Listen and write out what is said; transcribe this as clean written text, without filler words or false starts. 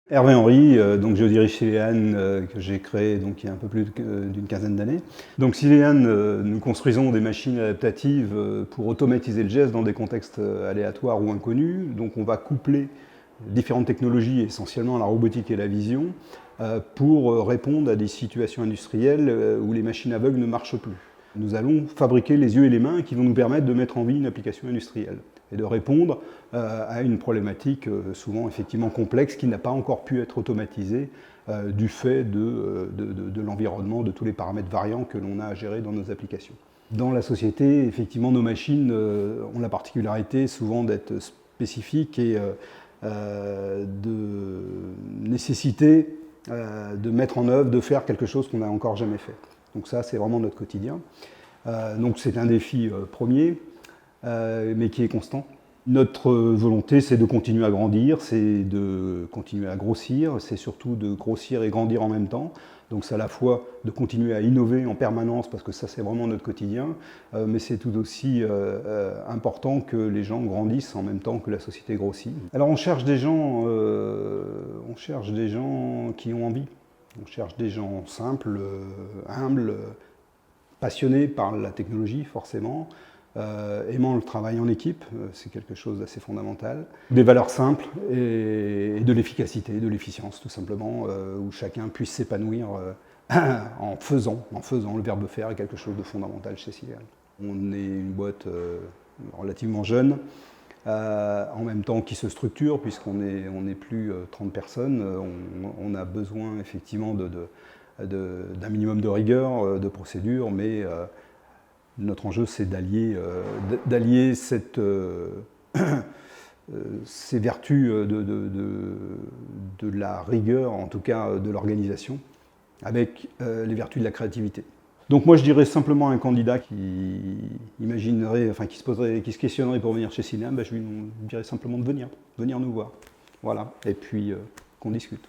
Hervé Henry, donc je dirige Cilian, que j'ai créé donc il y a un peu plus d'une quinzaine d'années. Donc Cilian, nous construisons des machines adaptatives pour automatiser le geste dans des contextes aléatoires ou inconnus. Donc on va coupler différentes technologies, essentiellement la robotique et la vision, pour répondre à des situations industrielles où les machines aveugles ne marchent plus. Nous allons fabriquer les yeux et les mains qui vont nous permettre de mettre en vie une application industrielle et de répondre à une problématique souvent effectivement complexe qui n'a pas encore pu être automatisée du fait de l'environnement, de tous les paramètres variants que l'on a à gérer dans nos applications. Dans la société, effectivement, nos machines ont la particularité souvent d'être spécifiques et de nécessiter de mettre en œuvre, de faire quelque chose qu'on n'a encore jamais fait. Donc ça, c'est vraiment notre quotidien. Donc c'est un défi premier, mais qui est constant. Notre volonté, c'est de continuer à grandir, c'est de continuer à grossir, c'est surtout de grossir et grandir en même temps. Donc c'est à la fois de continuer à innover en permanence, parce que ça c'est vraiment notre quotidien, mais c'est tout aussi important que les gens grandissent en même temps que la société grossit. Alors on cherche des gens qui ont envie. On cherche des gens simples, humbles, passionnés par la technologie forcément, aimant le travail en équipe, c'est quelque chose d'assez fondamental. Des valeurs simples et de l'efficacité, de l'efficience tout simplement, où chacun puisse s'épanouir en faisant. Le verbe faire est quelque chose de fondamental chez Cilian. On est une boîte relativement jeune, en même temps qui se structure, puisqu'on n'est plus 30 personnes. On a besoin effectivement d'un minimum de rigueur, de procédure, mais notre enjeu c'est d'allier ces vertus de la rigueur, en tout cas de l'organisation, avec les vertus de la créativité. Donc moi je dirais simplement à un candidat qui imaginerait, enfin qui se questionnerait pour venir chez Cilian, je lui dirais simplement de venir nous voir. Voilà, et puis qu'on discute.